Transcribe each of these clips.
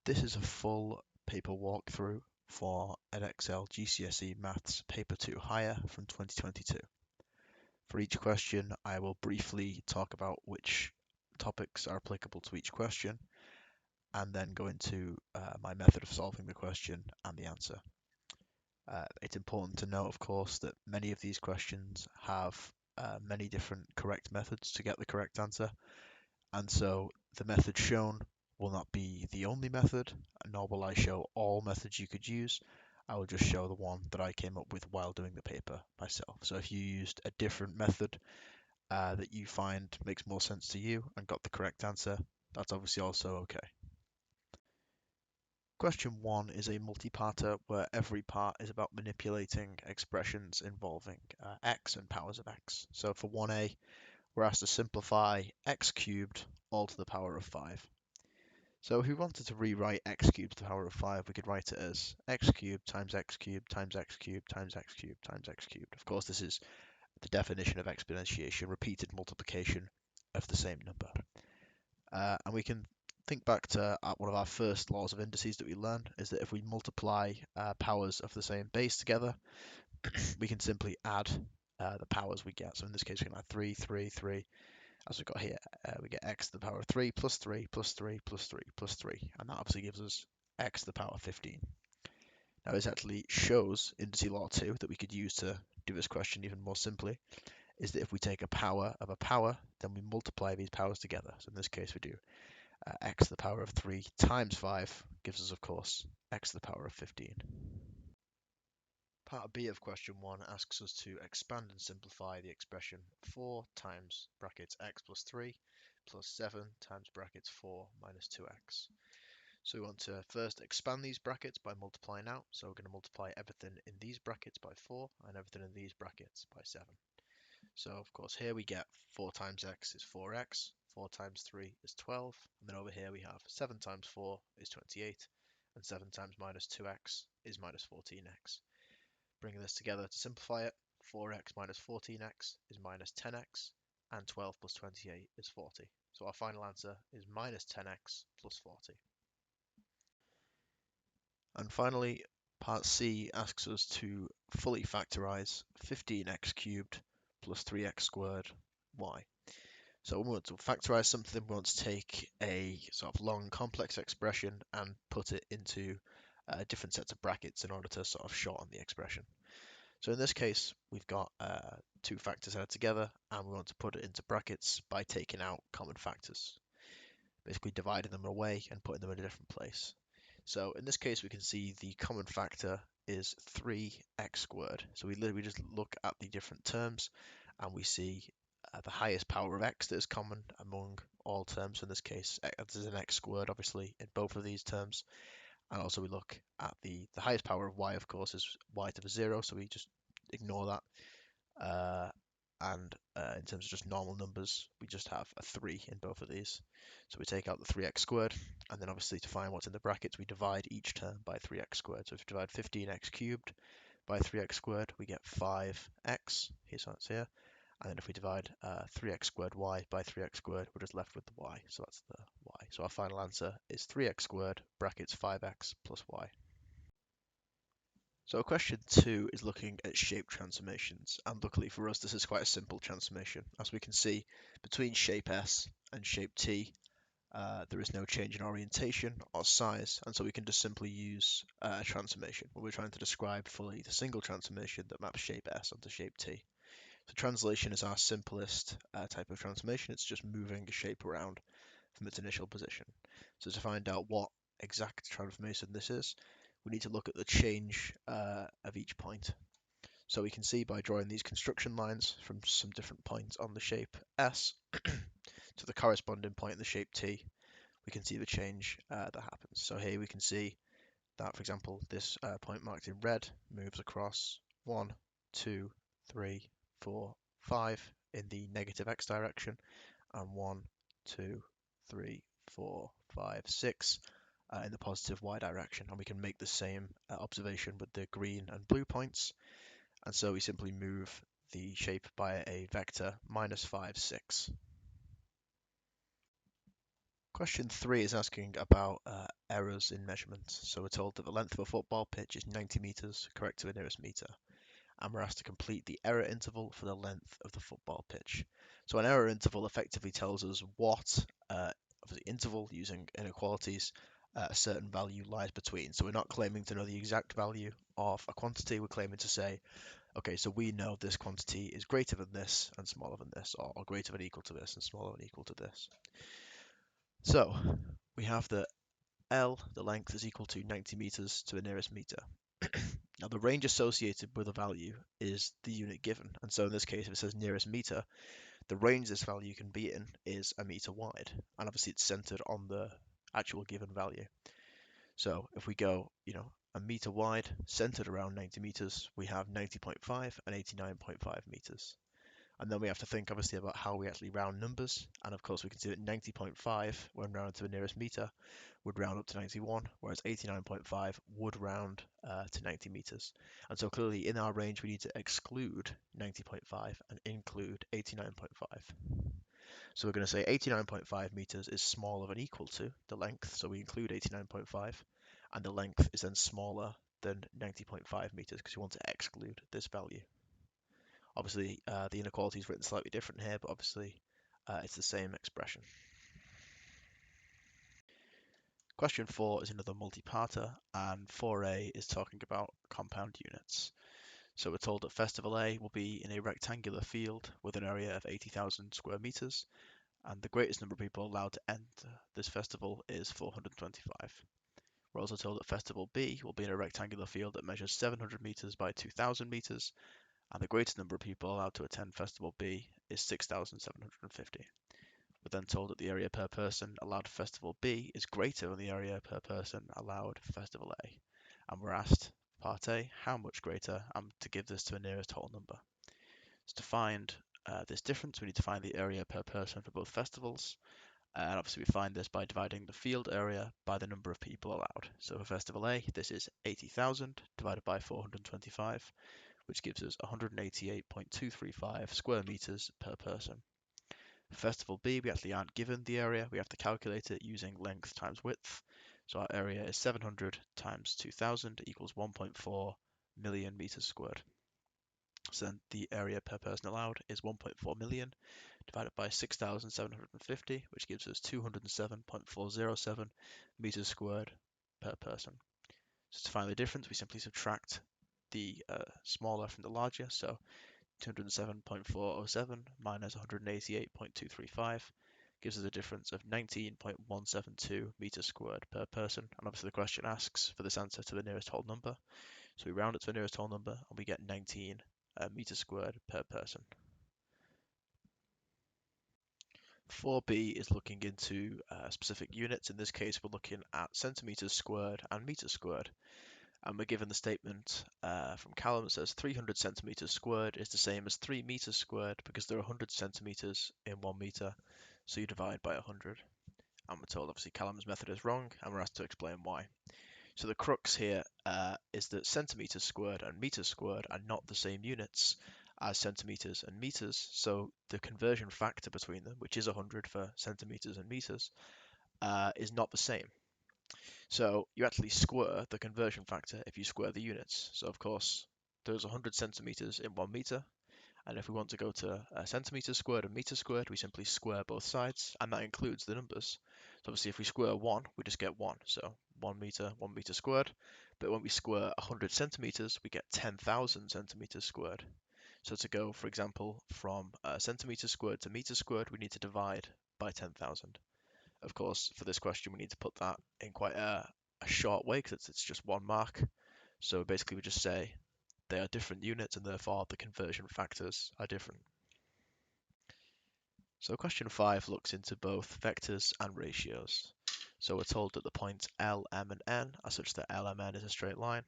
This is a full paper walkthrough for Edexcel GCSE Maths Paper 2 Higher from 2022. For each question, I will briefly talk about which topics are applicable to each question, and then go into my method of solving the question and the answer. It's important to note, of course, that many of these questions have many different correct methods to get the correct answer, and so the method shown will not be the only method, nor will I show all methods you could use. I will just show the one that I came up with while doing the paper myself. So if you used a different method that you find makes more sense to you and got the correct answer, that's obviously also okay. Question 1 is a multi-parter where every part is about manipulating expressions involving x and powers of x. So for 1a, we're asked to simplify x cubed all to the power of 5. So if we wanted to rewrite x cubed to the power of 5, we could write it as x cubed times x cubed times x cubed times x cubed times x cubed. Of course, this is the definition of exponentiation, repeated multiplication of the same number. And we can think back to one of our first laws of indices that we learned, is that if we multiply powers of the same base together, we can simply add the powers we get. So in this case, we can add 3, 3, 3. As we've got here, we get x to the power of 3 plus 3 plus 3 plus 3 plus 3. And that obviously gives us x to the power of 15. Now this actually shows indice law 2 that we could use to do this question even more simply, is that if we take a power of a power, then we multiply these powers together. So in this case, we do x to the power of 3 times 5 gives us, of course, x to the power of 15. Part B of question 1 asks us to expand and simplify the expression 4 times brackets x plus 3 plus 7 times brackets 4 minus 2x. So we want to first expand these brackets by multiplying out. So we're going to multiply everything in these brackets by 4 and everything in these brackets by 7. So of course here we get 4 times x is 4x, 4 times 3 is 12, and then over here we have 7 times 4 is 28, and 7 times minus 2x is minus 14x. Bringing this together to simplify it, 4x minus 14x is minus 10x, and 12 plus 28 is 40. So our final answer is minus 10x plus 40. And finally, part C asks us to fully factorize 15x cubed plus 3x squared y. So when we want to factorize something, we want to take a sort of long complex expression and put it into different sets of brackets in order to sort of shorten the expression. So in this case, we've got two factors added together, and we want to put it into brackets by taking out common factors, basically dividing them away and putting them in a different place. So in this case, we can see the common factor is 3x squared. So we just look at the different terms, and we see the highest power of x that is common among all terms. So in this case, there's an x squared, obviously, in both of these terms. And also we look at the highest power of y, of course, is y to the 0, so we just ignore that. And in terms of just normal numbers, we just have a 3 in both of these. So we take out the 3x squared, and then obviously to find what's in the brackets, we divide each term by 3x squared. So if we divide 15x cubed by 3x squared, we get 5x, so that's here. And then if we divide 3x squared y by 3x squared, we're just left with the y. So that's the y. So our final answer is 3x squared brackets 5x plus y. So question 2 is looking at shape transformations, and luckily for us this is quite a simple transformation. As we can see, between shape S and shape T there is no change in orientation or size, and so we can just simply use a transformation when we're trying to describe fully the single transformation that maps shape S onto shape T. So translation is our simplest type of transformation. It's just moving a shape around from its initial position. So to find out what exact transformation this is, we need to look at the change of each point. So we can see by drawing these construction lines from some different points on the shape S to the corresponding point in the shape T, we can see the change that happens. So here we can see that, for example, this point marked in red moves across 1, 2, 3, 4, 5 in the negative x direction, and 1, 2, 3, 4, 5, 6 in the positive y direction. And we can make the same observation with the green and blue points. And so we simply move the shape by a vector -5, 6. Question 3 is asking about errors in measurements. So we're told that the length of a football pitch is 90 meters, correct to the nearest meter. And we're asked to complete the error interval for the length of the football pitch. So an error interval effectively tells us what of the interval using inequalities a certain value lies between. So we're not claiming to know the exact value of a quantity, we're claiming to say, okay, so we know this quantity is greater than this and smaller than this, or greater than equal to this and smaller than equal to this. So we have that L, the length, is equal to 90 meters to the nearest meter. Now the range associated with a value is the unit given, and so in this case if it says nearest meter, the range this value can be in is a meter wide, and obviously it's centered on the actual given value. So if we go, a meter wide, centered around 90 meters, we have 90.5 and 89.5 meters. And then we have to think obviously about how we actually round numbers, and of course we can see that 90.5 when rounded to the nearest meter would round up to 91, whereas 89.5 would round to 90 meters. And so clearly in our range we need to exclude 90.5 and include 89.5. So we're going to say 89.5 meters is smaller than equal to the length, so we include 89.5, and the length is then smaller than 90.5 meters because we want to exclude this value. Obviously the inequality is written slightly different here, but obviously it's the same expression. Question 4 is another multi-parter, and 4a is talking about compound units. So we're told that Festival A will be in a rectangular field with an area of 80,000 square meters, and the greatest number of people allowed to enter this festival is 425. We're also told that Festival B will be in a rectangular field that measures 700 meters by 2,000 meters, and the greatest number of people allowed to attend Festival B is 6,750. We're then told that the area per person allowed for Festival B is greater than the area per person allowed for Festival A. And we're asked, part A, how much greater, and to give this to a nearest whole number. So to find this difference, we need to find the area per person for both festivals. And obviously we find this by dividing the field area by the number of people allowed. So for Festival A, this is 80,000 divided by 425, which gives us 188.235 square meters per person. Festival B, we actually aren't given the area. We have to calculate it using length times width. So our area is 700 times 2000 equals 1.4 million meters squared. So then the area per person allowed is 1.4 million divided by 6,750, which gives us 207.407 meters squared per person. So to find the difference, we simply subtract the smaller from the larger. So 207.407 minus 188.235 gives us a difference of 19.172 meters squared per person. And obviously the question asks for this answer to the nearest whole number. So we round it to the nearest whole number and we get 19 meters squared per person. 4b is looking into specific units. In this case, we're looking at centimeters squared and meters squared. And we're given the statement from Callum that says 300 centimeters squared is the same as 3 meters squared because there are 100 centimeters in 1 meter, so you divide by 100. And we're told obviously Callum's method is wrong, and we're asked to explain why. So the crux here is that centimeters squared and meters squared are not the same units as centimeters and meters, so the conversion factor between them, which is 100 for centimeters and meters, is not the same. So you actually square the conversion factor if you square the units. So of course, there's 100 centimeters in 1 meter. And if we want to go to centimeters squared and meters squared, we simply square both sides, and that includes the numbers. So obviously if we square 1, we just get 1. So 1 meter squared. But when we square 100 centimeters, we get 10,000 centimeters squared. So to go, for example, from centimeters squared to meters squared, we need to divide by 10,000. Of course, for this question, we need to put that in quite a short way because it's just 1 mark. So basically, we just say they are different units and therefore the conversion factors are different. So question 5 looks into both vectors and ratios. So we're told that the points L, M, and N are such that L, M, N is a straight line.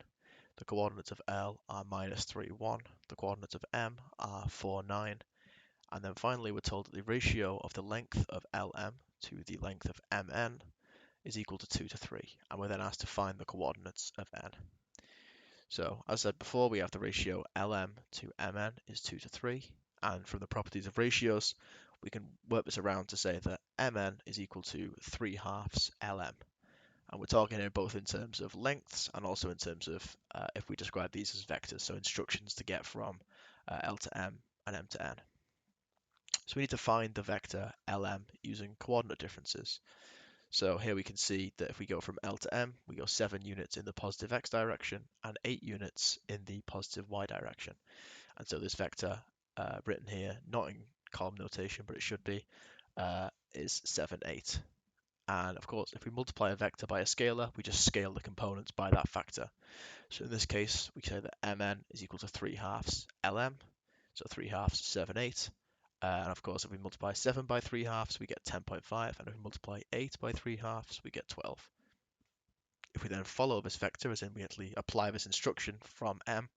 The coordinates of L are -3, 1. The coordinates of M are 4, 9. And then finally, we're told that the ratio of the length of LM to the length of MN is equal to 2 to 3. And we're then asked to find the coordinates of N. So, as I said before, we have the ratio LM to MN is 2 to 3. And from the properties of ratios, we can work this around to say that mn is equal to 3/2 lm. And we're talking here both in terms of lengths and also in terms of if we describe these as vectors, so instructions to get from L to M and M to N. So we need to find the vector Lm using coordinate differences. So here we can see that if we go from L to M, we go 7 units in the positive x direction and 8 units in the positive y direction. And so this vector written here, not in column notation, but it should be, is 7, 8. And of course, if we multiply a vector by a scalar, we just scale the components by that factor. So in this case, we say that mn is equal to 3/2 lm, so 3/2 is 7, 8. And of course, if we multiply 7 by 3/2, we get 10.5, and if we multiply 8 by 3/2, we get 12. If we then follow this vector, as in we actually apply this instruction from m,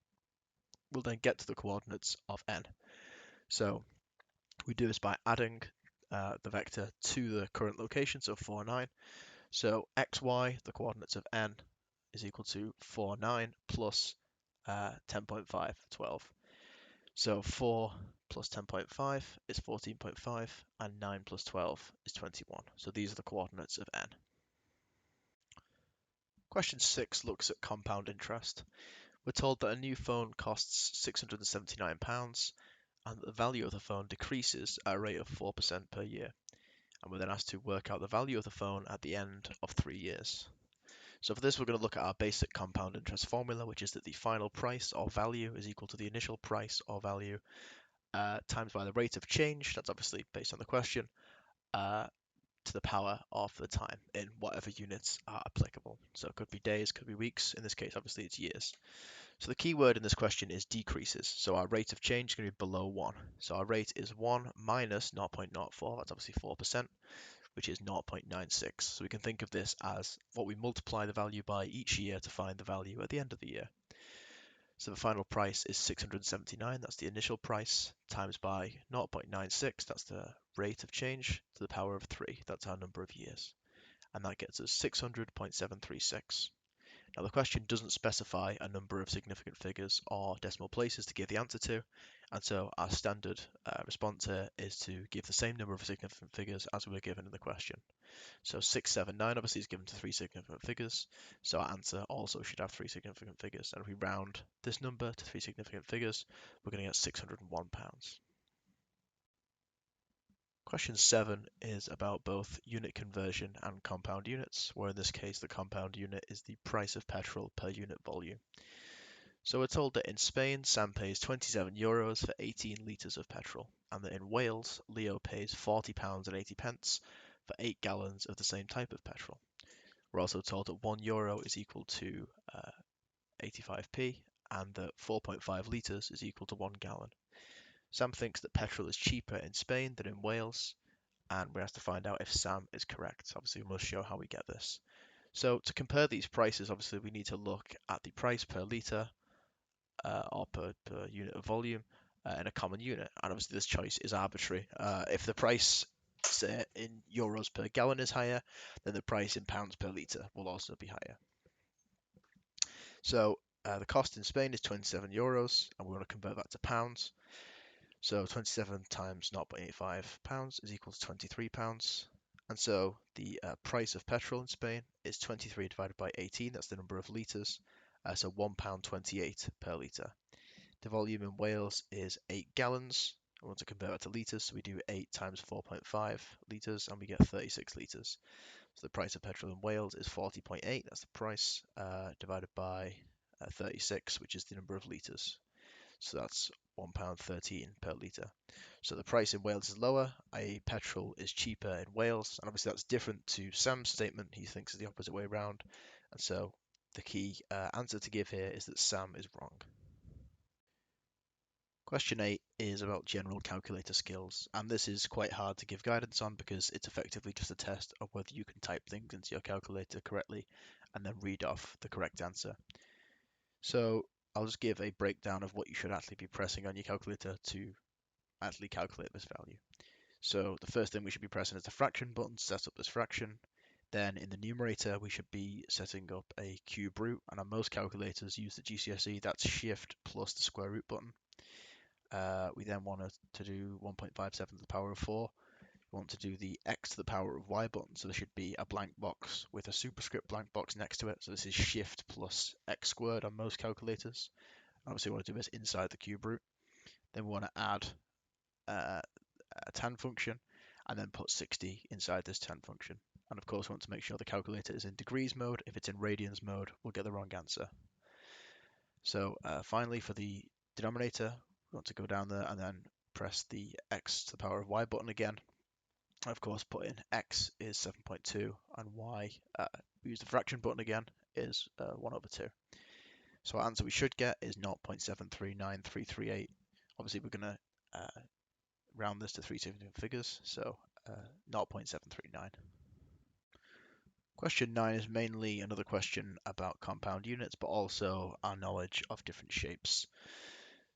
we'll then get to the coordinates of n. So we do this by adding the vector to the current location, so 4, 9. So xy, the coordinates of n, is equal to 4, 9 plus 10.5, 12. So 4 plus 10.5 is 14.5, and 9 plus 12 is 21. So these are the coordinates of n. Question 6 looks at compound interest. We're told that a new phone costs £679 and that the value of the phone decreases at a rate of 4% per year. And we're then asked to work out the value of the phone at the end of 3 years. So for this, we're going to look at our basic compound interest formula, which is that the final price or value is equal to the initial price or value times by the rate of change, that's obviously based on the question, to the power of the time in whatever units are applicable. So it could be days, could be weeks. In this case, obviously, it's years. So the key word in this question is decreases. So our rate of change is going to be below 1. So our rate is 1 minus 0.04, that's obviously 4%, which is 0.96. So we can think of this as what we multiply the value by each year to find the value at the end of the year. So the final price is 679, that's the initial price, times by 0.96, that's the rate of change, to the power of 3, that's our number of years. And that gets us 600.736. Now the question doesn't specify a number of significant figures or decimal places to give the answer to, and so our standard response here is to give the same number of significant figures as we were given in the question. So 679 obviously is given to 3 significant figures, so our answer also should have 3 significant figures, and if we round this number to 3 significant figures, we're going to get £601. Question 7 is about both unit conversion and compound units, where in this case the compound unit is the price of petrol per unit volume. So we're told that in Spain, Sam pays €27 for 18 litres of petrol, and that in Wales, Leo pays £40.80 for 8 gallons of the same type of petrol. We're also told that €1 is equal to 85p, and that 4.5 litres is equal to 1 gallon. Sam thinks that petrol is cheaper in Spain than in Wales, and we're asked to find out if Sam is correct. Obviously, we must show how we get this. So to compare these prices, obviously we need to look at the price per litre or per unit of volume in a common unit. And obviously this choice is arbitrary. If the price, say, in euros per gallon is higher, then the price in pounds per litre will also be higher. So the cost in Spain is €27, and we want to convert that to pounds. So 27 times 0.85 pounds is equal to £23. And so the price of petrol in Spain is 23 divided by 18, that's the number of litres, so £1.28 per litre. The volume in Wales is 8 gallons. I want to convert that to litres, so we do 8 times 4.5 litres, and we get 36 litres. So the price of petrol in Wales is 40.8, that's the price, divided by 36, which is the number of litres. So that's £1.13 per litre. So the price in Wales is lower, i.e. petrol is cheaper in Wales, and obviously that's different to Sam's statement. He thinks it's the opposite way around, and so the key answer to give here is that Sam is wrong. Question 8 is about general calculator skills, and this is quite hard to give guidance on because it's effectively just a test of whether you can type things into your calculator correctly and then read off the correct answer. So I'll just give a breakdown of what you should actually be pressing on your calculator to actually calculate this value. So the first thing we should be pressing is the fraction button to set up this fraction. Then in the numerator, we should be setting up a cube root, and on most calculators use the GCSE, that's shift plus the square root button. We then want to do 1.57 to the power of 4, We want to do the x to the power of y button, so there should be a blank box with a superscript blank box next to it. So this is shift plus x squared on most calculators. Obviously, we want to do this inside the cube root. Then we want to add uh, a tan function and then put 60 inside this tan function. And of course, we want to make sure the calculator is in degrees mode. If it's in radians mode, we'll get the wrong answer. So finally, for the denominator, we want to go down there and then press the x to the power of y button again. Of course, put in x is 7.2 and y, use the fraction button again, is 1 over 2. So our answer we should get is 0.739338. Obviously, we're going to round this to 3 significant figures, so 0.739. Question 9 is mainly another question about compound units, but also our knowledge of different shapes.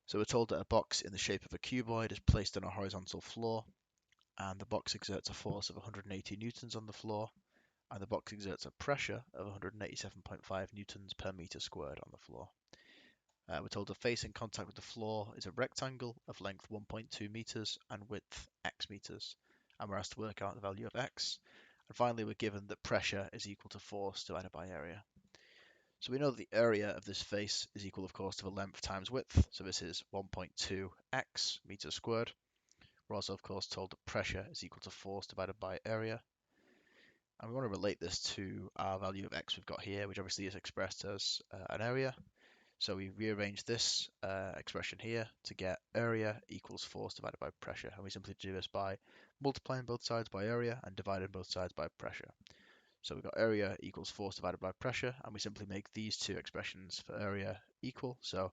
So we're told that a box in the shape of a cuboid is placed on a horizontal floor, and the box exerts a force of 180 newtons on the floor, and the box exerts a pressure of 187.5 newtons per meter squared on the floor. We're told the face in contact with the floor is a rectangle of length 1.2 meters and width x meters, and we're asked to work out the value of x. And finally, we're given that pressure is equal to force divided by area. So we know that the area of this face is equal, of course, to the length times width. So this is 1.2x meters squared. We're also, of course, told that pressure is equal to force divided by area. And we want to relate this to our value of x we've got here, which obviously is expressed as an area. So we rearrange this expression here to get area equals force divided by pressure. And we simply do this by multiplying both sides by area and dividing both sides by pressure. So we've got area equals force divided by pressure, and we simply make these two expressions for area equal. So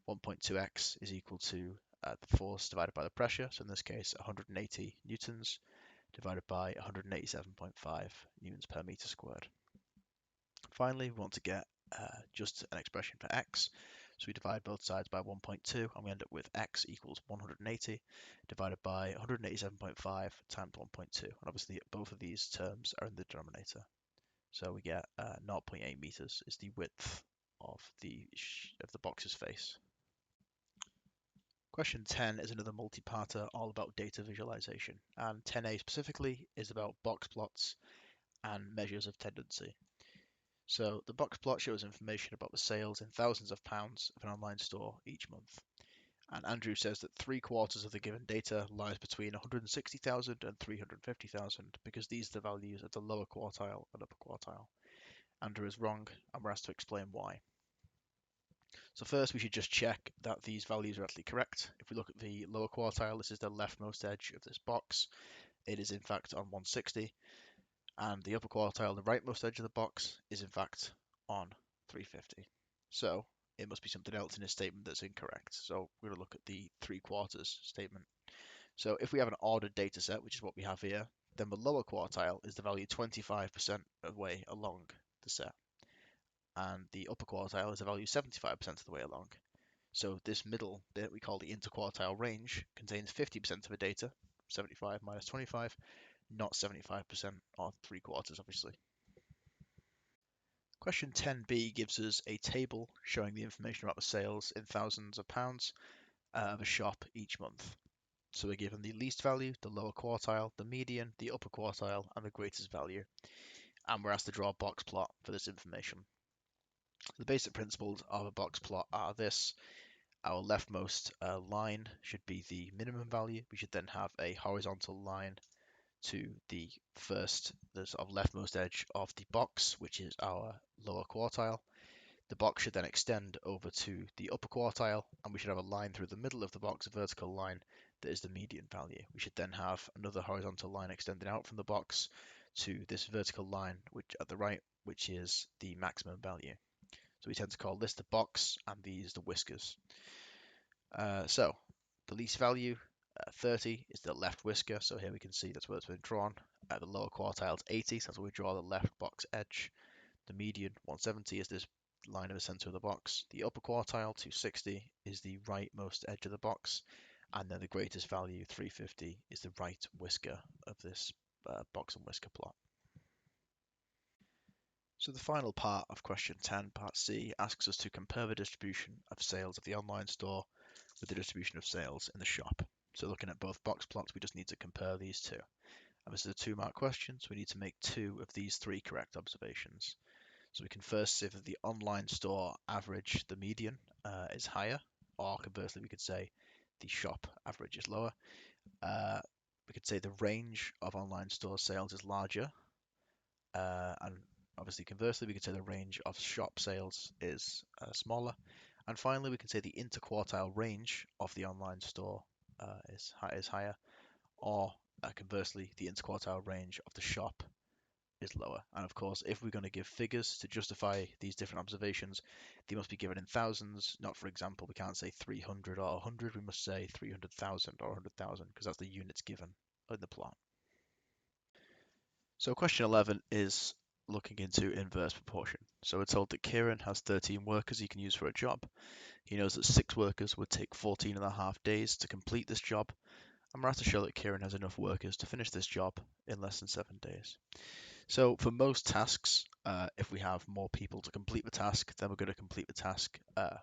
1.2x is equal to the force divided by the pressure. So in this case, 180 newtons divided by 187.5 newtons per meter squared. Finally, we want to get just an expression for x. So we divide both sides by 1.2 and we end up with x equals 180 divided by 187.5 times 1.2. And obviously both of these terms are in the denominator. So we get 0.8 meters is the width of the box's face. Question 10 is another multi-parter all about data visualization, and 10a specifically is about box plots and measures of tendency. So the box plot shows information about the sales in thousands of pounds of an online store each month. And Andrew says that 3/4 of the given data lies between 160,000 and 350,000 because these are the values of the lower quartile and upper quartile. Andrew is wrong, and we're asked to explain why. So first we should just check that these values are actually correct. If we look at the lower quartile, this is the leftmost edge of this box. It is in fact on 160. And the upper quartile, the rightmost edge of the box, is in fact on 350. So it must be something else in this statement that's incorrect. So we're going to look at the 3/4 statement. So if we have an ordered data set, which is what we have here, then the lower quartile is the value 25% of the way along the set. And the upper quartile is the value 75% of the way along. So this middle bit we call the interquartile range contains 50% of the data, 75 minus 25, not 75% or 3/4 obviously. Question 10b gives us a table showing the information about the sales in thousands of pounds of a shop each month. So we're given the least value, the lower quartile, the median, the upper quartile, and the greatest value. And we're asked to draw a box plot for this information. The basic principles of a box plot are this. Our leftmost line should be the minimum value. We should then have a horizontal line to the first, the sort of leftmost edge of the box, which is our lower quartile. The box should then extend over to the upper quartile, and we should have a line through the middle of the box, a vertical line that is the median value. We should then have another horizontal line extending out from the box to this vertical line, which at the right, which is the maximum value. So we tend to call this the box and these the whiskers. So the least value, 30, is the left whisker. So here we can see that's where it's been drawn. The lower quartile is 80, so that's where we draw the left box edge. The median, 170, is this line in the center of the box. The upper quartile, 260, is the rightmost edge of the box. And then the greatest value, 350, is the right whisker of this box and whisker plot. So the final part of question 10, part C, asks us to compare the distribution of sales of the online store with the distribution of sales in the shop. So looking at both box plots, we just need to compare these two. And this is a 2-mark question, so we need to make 2 of these 3 correct observations. So we can first say that the online store average, the median, is higher, or conversely, we could say the shop average is lower. We could say the range of online store sales is larger, and obviously conversely, we could say the range of shop sales is smaller. And finally, we can say the interquartile range of the online store is higher, or conversely, the interquartile range of the shop is lower. And of course, if we're going to give figures to justify these different observations, they must be given in thousands. Not, for example, we can't say 300 or 100, we must say 300,000 or 100,000, because that's the units given in the plot. So question 11 is looking into inverse proportion. So we're told that Kieran has 13 workers he can use for a job. He knows that 6 workers would take 14.5 days to complete this job, and we're asked to show that Kieran has enough workers to finish this job in less than 7 days. So for most tasks, if we have more people to complete the task, then we're going to complete the task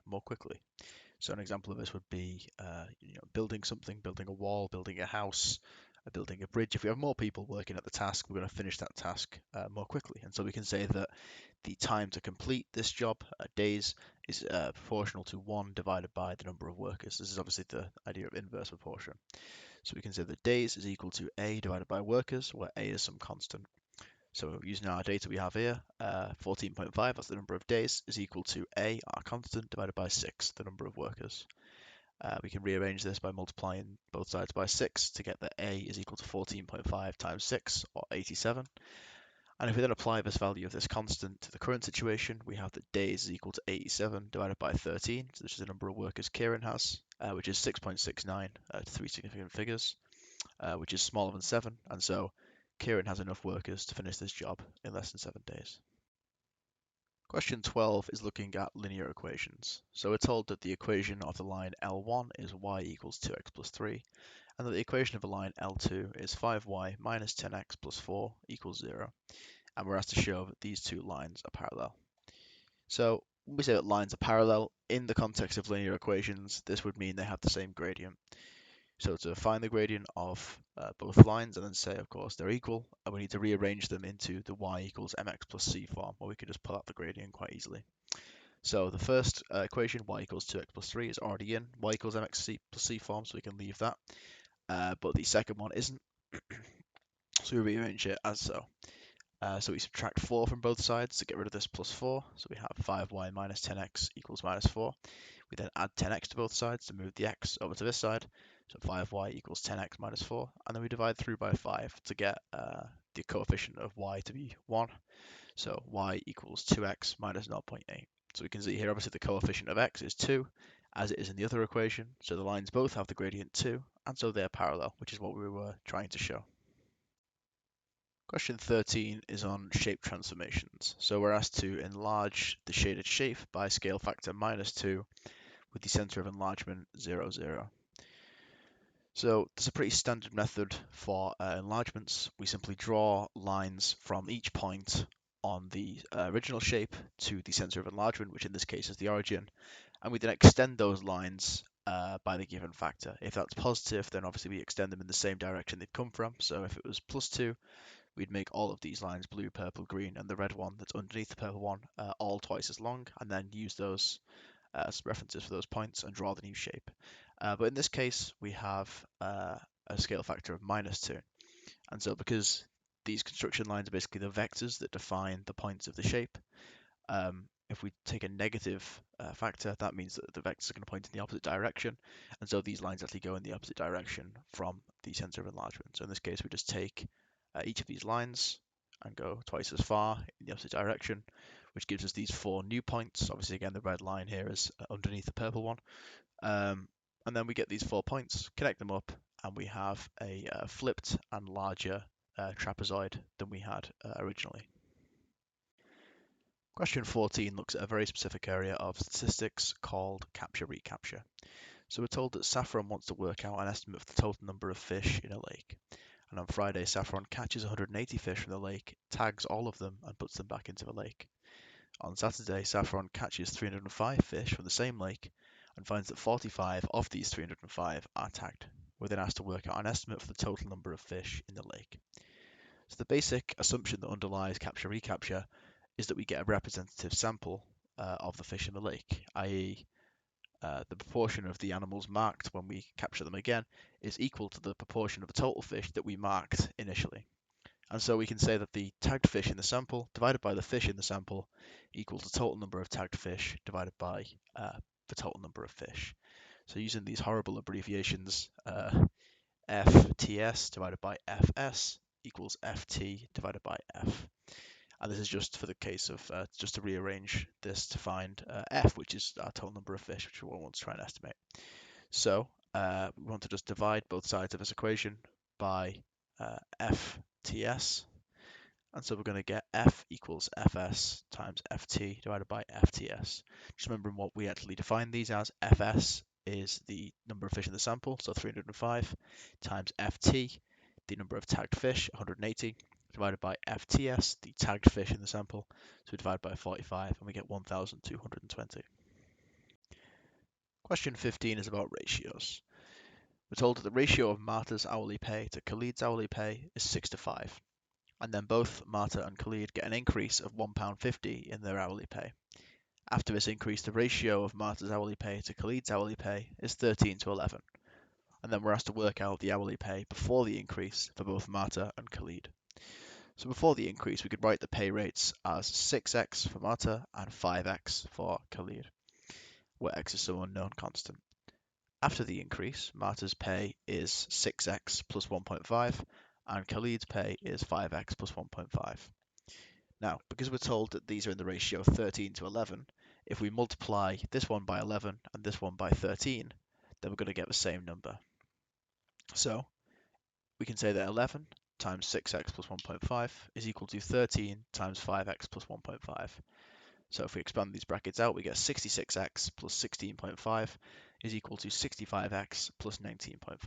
more quickly. So an example of this would be building something, building a wall, building a house, building a bridge. If we have more people working at the task, we're going to finish that task more quickly. And so we can say that the time to complete this job, days, is proportional to 1 divided by the number of workers. This is obviously the idea of inverse proportion. So we can say that days is equal to A divided by workers, where A is some constant. So using our data we have here, 14.5, that's the number of days, is equal to A, our constant, divided by 6, the number of workers. We can rearrange this by multiplying both sides by 6 to get that A is equal to 14.5 times 6, or 87. And if we then apply this value of this constant to the current situation, we have that days is equal to 87 divided by 13, so this is the number of workers Kieran has, which is 6.69 to 3 significant figures, which is smaller than 7, and so Kieran has enough workers to finish this job in less than 7 days. Question 12 is looking at linear equations. So we're told that the equation of the line L1 is y equals 2x plus 3, and that the equation of the line L2 is 5y minus 10x plus 4 equals 0. And we're asked to show that these 2 lines are parallel. So when we say that lines are parallel, in the context of linear equations, this would mean they have the same gradient. So to find the gradient of both lines and then say, of course, they're equal, and we need to rearrange them into the y equals mx plus c form, where we can just pull out the gradient quite easily. So the first equation, y equals 2x plus 3, is already in y equals mx plus c form, so we can leave that. But the second one isn't, so we rearrange it as so. So we subtract 4 from both sides to get rid of this plus 4, so we have 5y minus 10x equals minus 4. We then add 10x to both sides to move the x over to this side. So 5y equals 10x minus 4. And then we divide through by 5 to get the coefficient of y to be 1. So y equals 2x minus 0.8. So we can see here, obviously, the coefficient of x is 2, as it is in the other equation. So the lines both have the gradient 2, and so they're parallel, which is what we were trying to show. Question 13 is on shape transformations. So we're asked to enlarge the shaded shape by scale factor minus 2 with the center of enlargement 0, 0. So there's a pretty standard method for enlargements. We simply draw lines from each point on the original shape to the center of enlargement, which in this case is the origin, and we then extend those lines by the given factor. If that's positive, then obviously we extend them in the same direction they've come from. So if it was plus 2, we'd make all of these lines blue, purple, green, and the red one that's underneath the purple one all twice as long, and then use those as references for those points and draw the new shape. But in this case, we have a scale factor of minus 2. And so because these construction lines are basically the vectors that define the points of the shape, if we take a negative factor, that means that the vectors are going to point in the opposite direction. And so these lines actually go in the opposite direction from the center of enlargement. So in this case, we just take each of these lines and go twice as far in the opposite direction, which gives us these 4 new points. Obviously, again, the red line here is underneath the purple one. And then we get these 4 points, connect them up, and we have a flipped and larger trapezoid than we had originally. Question 14 looks at a very specific area of statistics called capture-recapture. So we're told that Saffron wants to work out an estimate of the total number of fish in a lake. And on Friday, Saffron catches 180 fish from the lake, tags all of them, and puts them back into the lake. On Saturday, Saffron catches 305 fish from the same lake and finds that 45 of these 305 are tagged. We're then asked to work out an estimate for the total number of fish in the lake. So the basic assumption that underlies capture-recapture is that we get a representative sample of the fish in the lake, i.e. The proportion of the animals marked when we capture them again is equal to the proportion of the total fish that we marked initially. And so we can say that the tagged fish in the sample divided by the fish in the sample equals the total number of tagged fish divided by the total number of fish. So using these horrible abbreviations, FTS divided by FS equals FT divided by F. And this is just for the case of just to rearrange this to find F, which is our total number of fish, which we want to try and estimate. So we want to just divide both sides of this equation by FTS. And so we're going to get F equals Fs times Ft divided by Fts. Just remembering what we actually define these as. Fs is the number of fish in the sample, so 305, times Ft, the number of tagged fish, 180, divided by Fts, the tagged fish in the sample. So we divide by 45 and we get 1,220. Question 15 is about ratios. We're told that the ratio of Marta's hourly pay to Khalid's hourly pay is 6 to 5. And then both Marta and Khalid get an increase of £1.50 in their hourly pay. After this increase, the ratio of Marta's hourly pay to Khalid's hourly pay is 13 to 11. And then we're asked to work out the hourly pay before the increase for both Marta and Khalid. So before the increase, we could write the pay rates as 6x for Marta and 5x for Khalid, where x is some unknown constant. After the increase, Marta's pay is 6x plus 1.5, and Khalid's pay is 5x plus 1.5. Now, because we're told that these are in the ratio 13 to 11, if we multiply this one by 11 and this one by 13, then we're going to get the same number. So we can say that 11 times 6x plus 1.5 is equal to 13 times 5x plus 1.5. So if we expand these brackets out, we get 66x plus 16.5 is equal to 65x plus 19.5.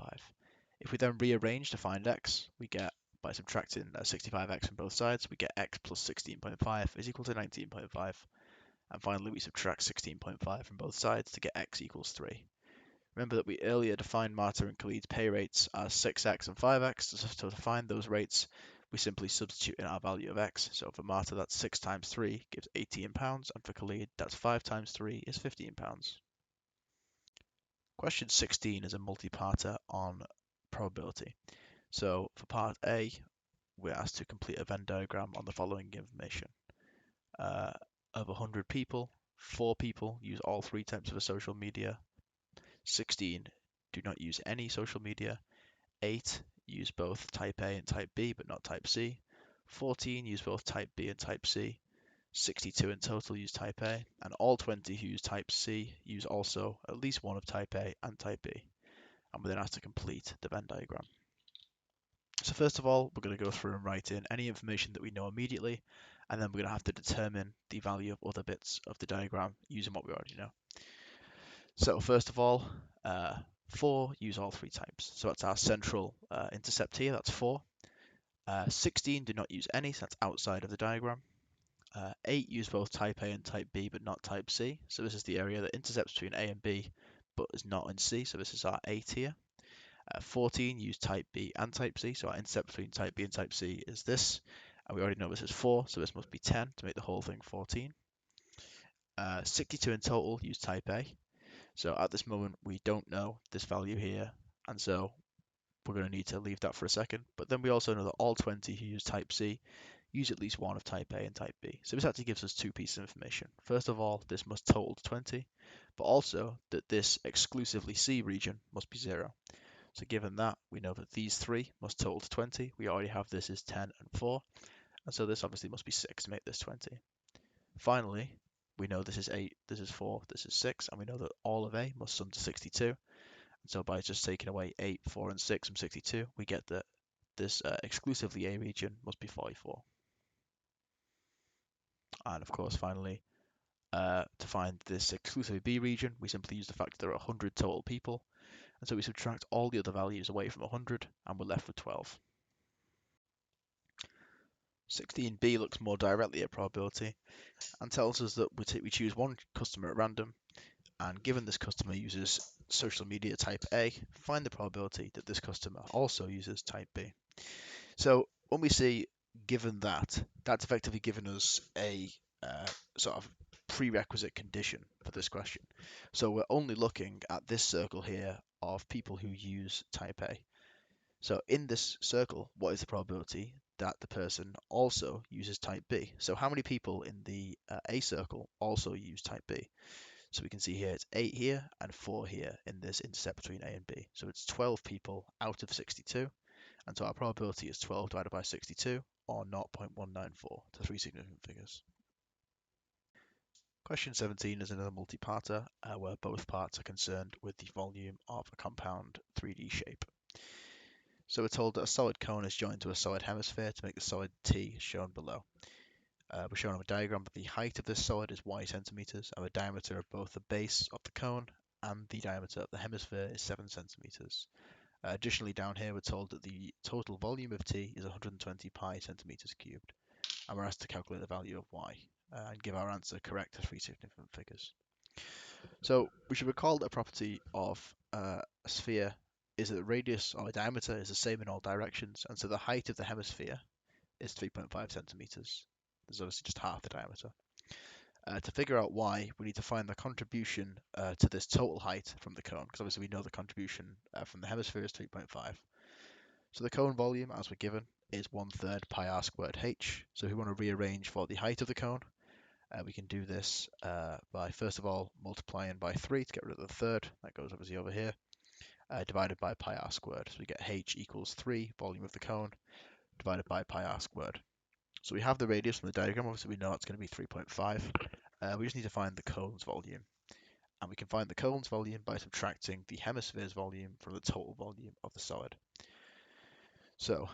If we then rearrange to find x, we get, by subtracting 65x from both sides, we get x plus 16.5 is equal to 19.5. And finally, we subtract 16.5 from both sides to get x equals 3. Remember that we earlier defined Marta and Khalid's pay rates as 6x and 5x, so to find those rates, we simply substitute in our value of x. So for Marta, that's 6 times 3 gives £18, and for Khalid, that's 5 times 3 is £15. Question 16 is a multi-parter on probability. So for part A, we're asked to complete a Venn diagram on the following information. Of 100 people, 4 people use all 3 types of social media, 16 do not use any social media, 8 use both type A and type B but not type C, 14 use both type B and type C, 62 in total use type A, and all 20 who use type C use also at least one of type A and type B. And we're then asked to complete the Venn diagram. So first of all, we're going to go through and write in any information that we know immediately, and then we're going to have to determine the value of other bits of the diagram using what we already know. So first of all, 4 use all 3 types. So that's our central intercept here, that's 4. 16 do not use any, so that's outside of the diagram. 8 use both type A and type B, but not type C. So this is the area that intercepts between A and B, but is not in C. So this is our 8 here. 14 use type B and type C. So our intercept between type B and type C is this. And we already know this is 4, so this must be 10 to make the whole thing 14. 62 in total use type A. So at this moment, we don't know this value here. And so we're going to need to leave that for a second. But then we also know that all 20 who use type C use at least one of type A and type B. So this actually gives us 2 pieces of information. First of all, this must total to 20, but also that this exclusively C region must be 0. So given that, we know that these 3 must total to 20. We already have this as 10 and 4. And so this obviously must be 6 to make this 20. Finally, we know this is 8, this is 4, this is 6, and we know that all of A must sum to 62. And so by just taking away 8, 4, and 6 from 62, we get that this exclusively A region must be 44. And of course, finally, to find this exclusively B region, we simply use the fact that there are 100 total people. And so we subtract all the other values away from 100, and we're left with 12. 16b looks more directly at probability and tells us that we choose one customer at random, and given this customer uses social media type A, find the probability that this customer also uses type B. So when we say given that, that's effectively given us a sort of prerequisite condition for this question. So we're only looking at this circle here of people who use type A. So in this circle, what is the probability that the person also uses type B? So how many people in the A circle also use type B? So we can see here it's 8 here and 4 here in this intercept between A and B. So it's 12 people out of 62. And so our probability is 12 divided by 62, or 0.194, to three significant figures. Question 17 is another multi-parter where both parts are concerned with the volume of a compound 3D shape. So we're told that a solid cone is joined to a solid hemisphere to make the solid T shown below. We're shown on a diagram that the height of this solid is y centimeters, and the diameter of both the base of the cone and the diameter of the hemisphere is 7 centimeters. Additionally, down here we're told that the total volume of T is 120 pi centimeters cubed, and we're asked to calculate the value of y and give our answer correct to three significant figures. So we should recall that a property of a sphere is that the radius or diameter is the same in all directions, and so the height of the hemisphere is 3.5 centimeters. There's obviously just half the diameter. To figure out y, we need to find the contribution to this total height from the cone, because obviously we know the contribution from the hemisphere is 3.5. So the cone volume, as we're given, is 1/3 pi r squared h. So if we want to rearrange for the height of the cone, we can do this by, first of all, multiplying by 3 to get rid of the third. That goes obviously over here, divided by pi r squared. So we get h equals 3, volume of the cone, divided by pi r squared. So we have the radius from the diagram. Obviously, we know it's going to be 3.5. We just need to find the cone's volume. And we can find the cone's volume by subtracting the hemisphere's volume from the total volume of the solid. So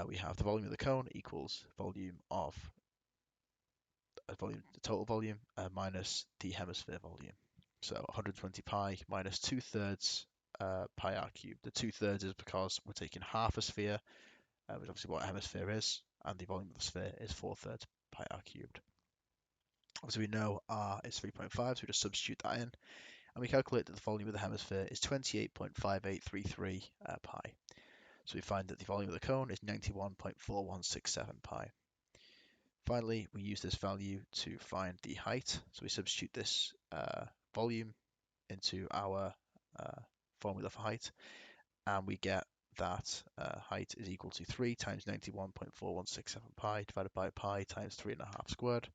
we have the volume of the cone equals volume of the total volume minus the hemisphere volume. So 120 pi minus 2/3 pi r cubed. The 2/3 is because we're taking half a sphere, which is obviously what a hemisphere is, and the volume of the sphere is 4/3 pi r cubed. Obviously we know r is 3.5, so we just substitute that in, and we calculate that the volume of the hemisphere is 28.5833 pi. So we find that the volume of the cone is 91.4167 pi. Finally, we use this value to find the height. So we substitute this volume into our formula for height, and we get that height is equal to 3 times 91.4167 pi divided by pi times 3.5 squared,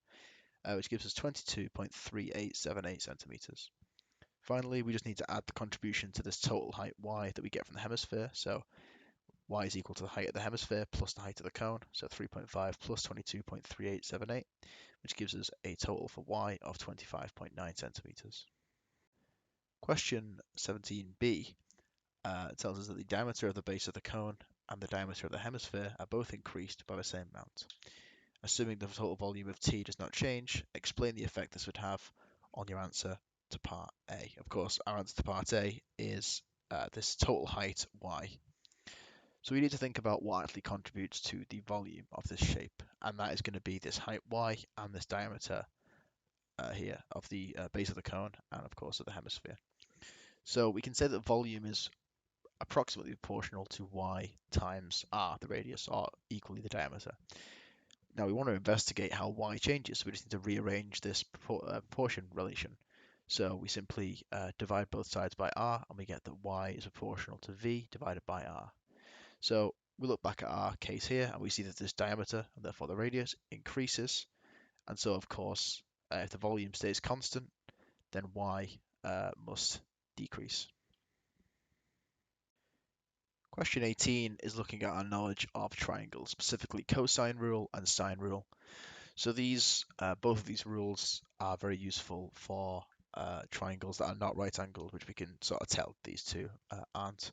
which gives us 22.3878 centimeters. Finally, we just need to add the contribution to this total height y that we get from the hemisphere. So y is equal to the height of the hemisphere plus the height of the cone, so 3.5 plus 22.3878, which gives us a total for y of 25.9 centimeters. Question 17b tells us that the diameter of the base of the cone and the diameter of the hemisphere are both increased by the same amount. Assuming the total volume of T does not change, explain the effect this would have on your answer to part A. Of course, our answer to part A is this total height y. So we need to think about what actually contributes to the volume of this shape, and that is going to be this height y and this diameter here of the base of the cone and of course of the hemisphere. So we can say that volume is approximately proportional to y times r, the radius, or equally the diameter. Now we want to investigate how y changes, so we just need to rearrange this proportion relation. So we simply divide both sides by r, and we get that y is proportional to v divided by r. So we look back at our case here, and we see that this diameter, and therefore the radius, increases. And so, of course, if the volume stays constant, then y must decrease. Question 18 is looking at our knowledge of triangles, specifically cosine rule and sine rule. So these, both of these rules are very useful for triangles that are not right angled, which we can sort of tell these two aren't.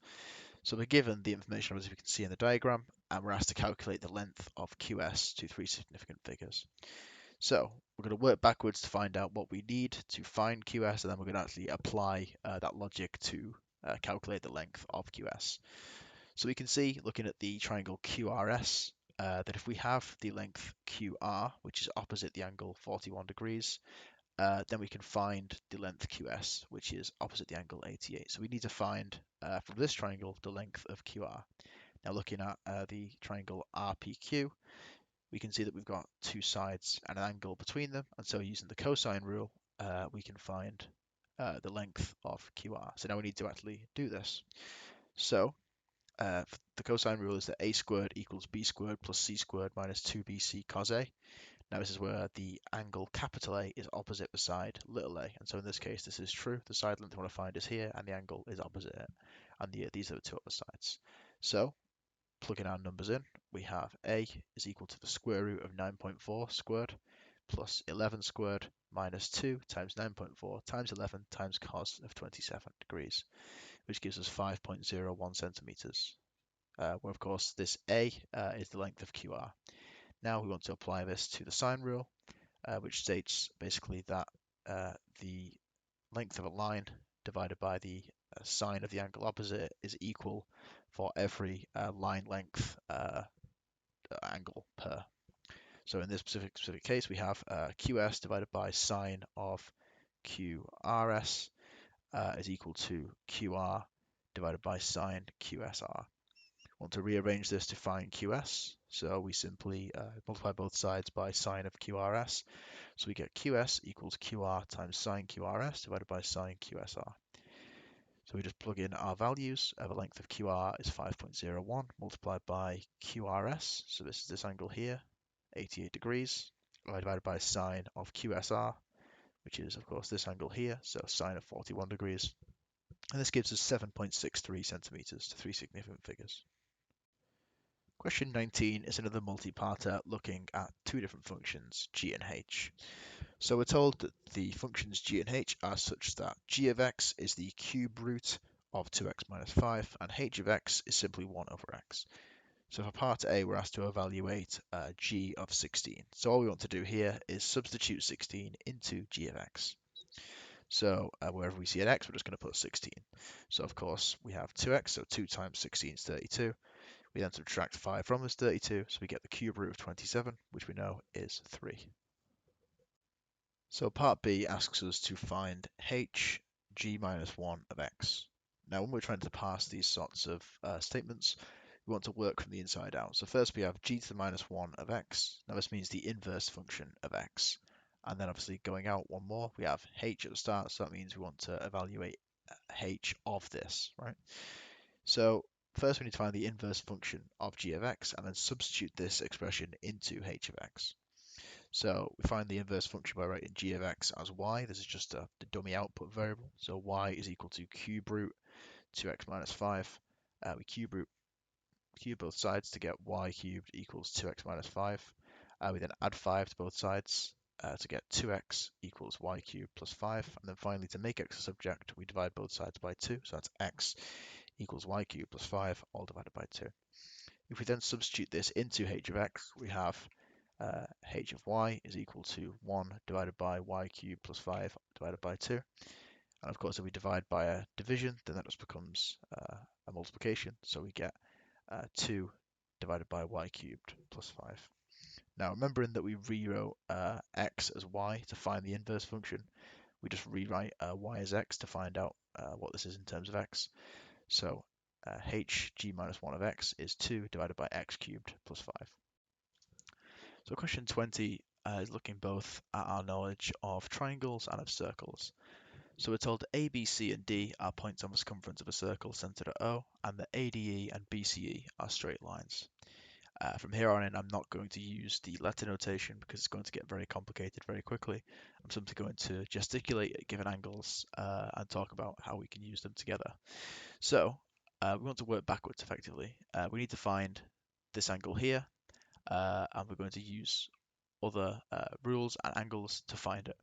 So we're given the information, as we can see in the diagram, and we're asked to calculate the length of QS to three significant figures. So we're going to work backwards to find out what we need to find QS, and then we're going to actually apply that logic to calculate the length of QS. So we can see, looking at the triangle QRS, that if we have the length QR, which is opposite the angle 41 degrees, then we can find the length QS, which is opposite the angle 88. So we need to find, from this triangle, the length of QR. Now looking at the triangle RPQ, we can see that we've got two sides and an angle between them, and so using the cosine rule, we can find the length of QR. So now we need to actually do this. So the cosine rule is that a squared equals b squared plus c squared minus 2bc cos a. Now this is where the angle capital A is opposite the side little a, and so in this case this is true. The side length I want to find is here, and the angle is opposite it, and these are the two other sides. So plugging our numbers in, we have a is equal to the square root of 9.4 squared plus 11 squared minus 2 times 9.4 times 11 times cos of 27 degrees, which gives us 5.01 centimeters. Where of course this a is the length of QR. Now we want to apply this to the sine rule, which states basically that the length of a line divided by the sine of the angle opposite is equal for every line length angle per. So in this specific case, we have QS divided by sine of QRS is equal to QR divided by sine QSR. Want to rearrange this to find QS, so we simply multiply both sides by sine of QRS. So we get QS equals QR times sine QRS divided by sine QSR. So we just plug in our values. The length of QR is 5.01 multiplied by QRS. So this is this angle here, 88 degrees, divided by sine of QSR, which is of course this angle here, so sine of 41 degrees. And this gives us 7.63 centimeters to three significant figures. Question 19 is another multi-parter looking at two different functions, g and h. So we're told that the functions g and h are such that g of x is the cube root of 2x minus 5, and h of x is simply 1 over x. So for part A, we're asked to evaluate g of 16. So all we want to do here is substitute 16 into g of x. So wherever we see an x, we're just going to put 16. So of course, we have 2x, so 2 times 16 is 32. We then subtract 5 from this 32, so we get the cube root of 27, which we know is 3. So part B asks us to find h g minus 1 of x. Now when we're trying to parse these sorts of statements, we want to work from the inside out. So first we have g to the minus 1 of x. Now this means the inverse function of x. And then obviously going out one more, we have h at the start, so that means we want to evaluate h of this, right? So first we need to find the inverse function of g of x and then substitute this expression into h of x. So we find the inverse function by writing g of x as y. This is just the dummy output variable. So y is equal to cube root 2x minus 5. We cube both sides to get y cubed equals 2x minus 5. We then add 5 to both sides to get 2x equals y cubed plus 5. And then finally, to make x a subject, we divide both sides by 2. So that's x equals y cubed plus 5, all divided by 2. If we then substitute this into h of x, we have h of y is equal to 1 divided by y cubed plus 5 divided by 2. And of course, if we divide by a division, then that just becomes a multiplication. So we get 2 divided by y cubed plus 5. Now, remembering that we rewrote x as y to find the inverse function, we just rewrite y as x to find out what this is in terms of x. So hg minus 1 of x is 2 divided by x cubed plus 5. So question 20 is looking both at our knowledge of triangles and of circles. So we're told A, B, C, and D are points on the circumference of a circle centered at O, and that ADE and BCE are straight lines. From here on in, I'm not going to use the letter notation because it's going to get very complicated very quickly. I'm simply going to gesticulate at given angles and talk about how we can use them together. So we want to work backwards effectively. We need to find this angle here, and we're going to use other rules and angles to find it.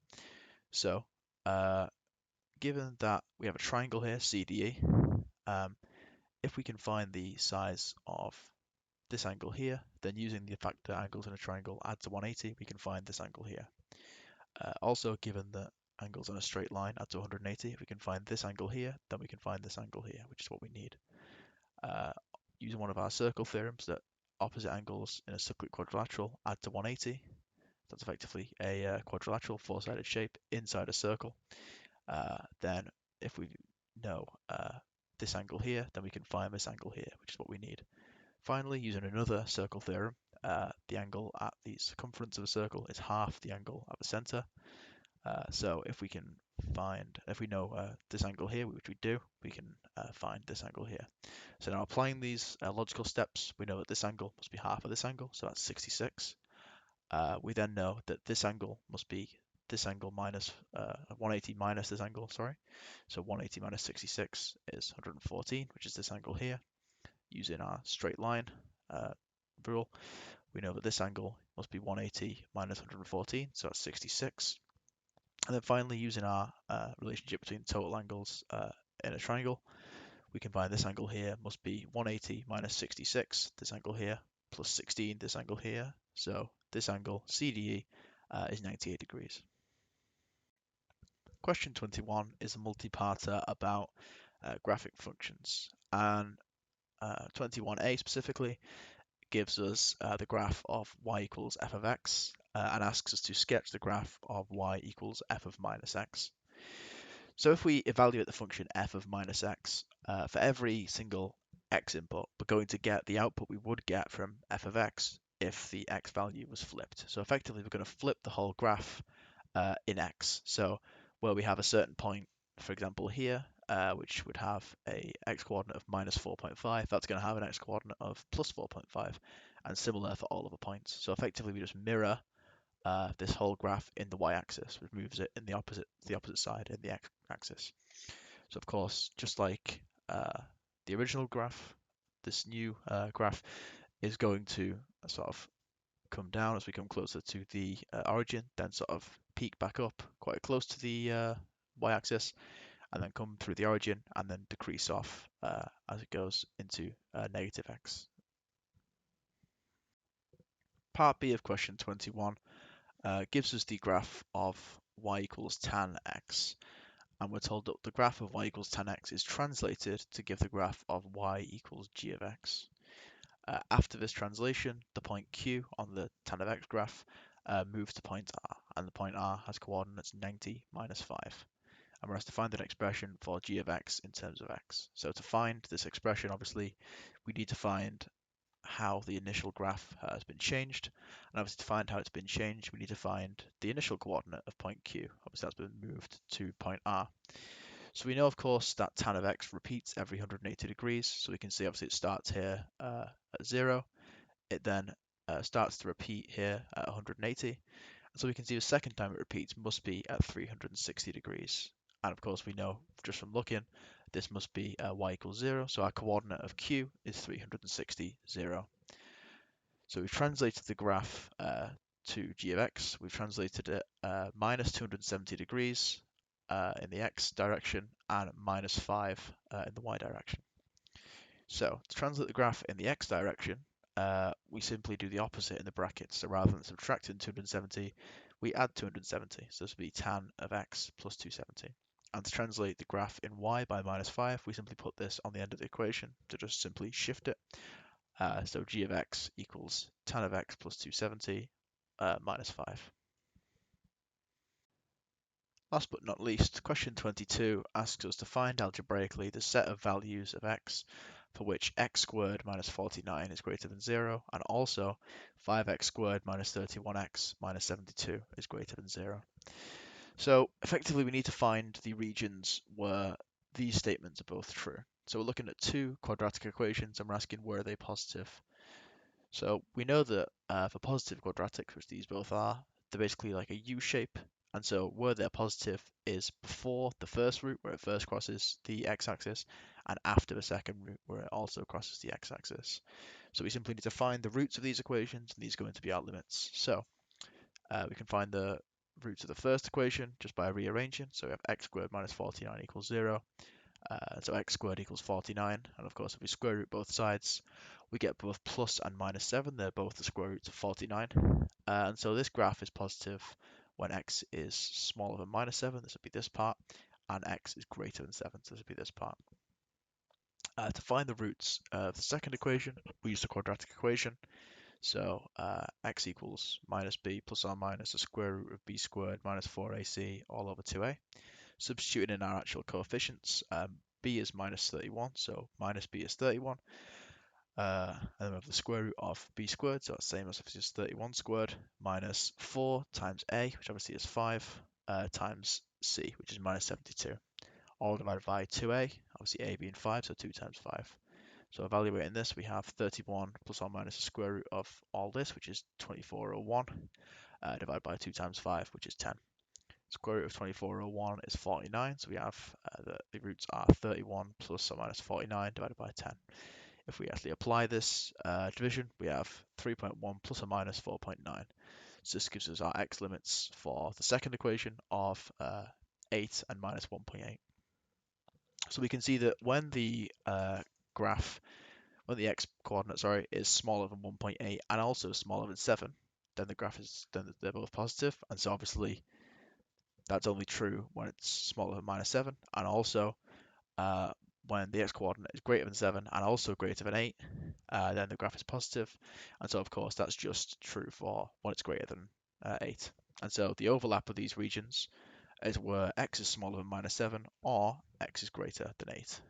So given that we have a triangle here, CDE, if we can find the size of this angle here, then using the fact that angles in a triangle add to 180, we can find this angle here. Also, given that angles on a straight line add to 180, if we can find this angle here, then we can find this angle here, which is what we need. Using one of our circle theorems, that opposite angles in a cyclic quadrilateral add to 180. That's effectively a quadrilateral four-sided shape inside a circle. Then if we know this angle here, then we can find this angle here, which is what we need. Finally, using another circle theorem, the angle at the circumference of a circle is half the angle at the center. So if we know this angle here, which we do, we can find this angle here. So now applying these logical steps, we know that this angle must be half of this angle, so that's 66. We then know that this angle must be this angle minus 180 minus this angle, sorry. So 180 minus 66 is 114, which is this angle here. Using our straight line rule, we know that this angle must be 180 minus 114, so that's 66. And then finally, using our relationship between total angles in a triangle, we can find this angle here must be 180 minus 66, this angle here, plus 16, this angle here. So this angle, CDE, is 98 degrees. Question 21 is a multi-parter about graphic functions. And 21a specifically gives us the graph of y equals f of x and asks us to sketch the graph of y equals f of minus x. So if we evaluate the function f of minus x, for every single x input, we're going to get the output we would get from f of x if the x value was flipped. So effectively, we're going to flip the whole graph in x. So where we have a certain point, for example here, which would have a x coordinate of minus 4.5, that's going to have an x coordinate of plus 4.5, and similar for all other points. So effectively, we just mirror this whole graph in the y-axis, which moves it in the opposite side in the x-axis. So of course, just like the original graph, this new graph is going to sort of come down as we come closer to the origin, then sort of peak back up quite close to the y-axis, and then come through the origin and then decrease off as it goes into negative x. Part B of question 21 gives us the graph of y equals tan x, and we're told that the graph of y equals tan x is translated to give the graph of y equals g of x. After this translation, the point Q on the tan of x graph moves to point R, and the point R has coordinates 90 minus 5. And we're asked to find an expression for g of x in terms of x. So to find this expression, obviously, we need to find how the initial graph has been changed. And obviously to find how it's been changed, we need to find the initial coordinate of point Q. Obviously that's been moved to point R. So we know, of course, that tan of x repeats every 180 degrees. So we can see, obviously, it starts here at 0. It then starts to repeat here at 180. And so we can see the second time it repeats must be at 360 degrees. And of course, we know just from looking, this must be y equals 0. So our coordinate of q is 360, 0. So we've translated the graph to g of x. We've translated it minus 270 degrees in the x direction and minus 5 in the y direction. So to translate the graph in the x direction, we simply do the opposite in the brackets. So rather than subtracting 270, we add 270. So this would be tan of x plus 270. And to translate the graph in y by minus 5, we simply put this on the end of the equation to just simply shift it. So g of x equals tan of x plus 270 minus 5. Last but not least, question 22 asks us to find algebraically the set of values of x for which x squared minus 49 is greater than 0, and also 5x squared minus 31x minus 72 is greater than 0. So effectively we need to find the regions where these statements are both true. So we're looking at two quadratic equations and we're asking where are they positive. So we know that for positive quadratics, which these both are, they're basically like a U shape. And so where they're positive is before the first root, where it first crosses the x-axis, and after the second root, where it also crosses the x-axis. So we simply need to find the roots of these equations, and these are going to be our limits. So we can find the roots of the first equation just by rearranging. So we have x squared minus 49 equals 0. So x squared equals 49, and of course if we square root both sides, we get both plus and minus 7. They're both the square roots of 49. And so this graph is positive when x is smaller than minus 7, this would be this part, and x is greater than 7, so this would be this part. To find the roots of the second equation, we use the quadratic equation. So x equals minus b plus or minus the square root of b squared minus 4ac all over 2a. Substituting in our actual coefficients, b is minus 31, so minus b is 31. And then we have the square root of b squared, so that's the same as if it's just 31 squared, minus 4 times a, which obviously is 5, times c, which is minus 72, all divided by 2a, obviously a being 5, so 2 times 5. So evaluating this, we have 31 plus or minus the square root of all this, which is 2401, divided by 2 times 5, which is 10. Square root of 2401 is 49, so we have the roots are 31 plus or minus 49 divided by 10. If we actually apply this division, we have 3.1 plus or minus 4.9. So this gives us our x limits for the second equation of 8 and minus 1.8. So we can see that when the when the x coordinate, is smaller than 1.8 and also smaller than 7, then they're both positive, and so obviously that's only true when it's smaller than minus 7, and also when the x-coordinate is greater than 7 and also greater than 8, then the graph is positive, and so of course that's just true for when it's greater than 8. And so the overlap of these regions is where x is smaller than minus 7 or x is greater than 8.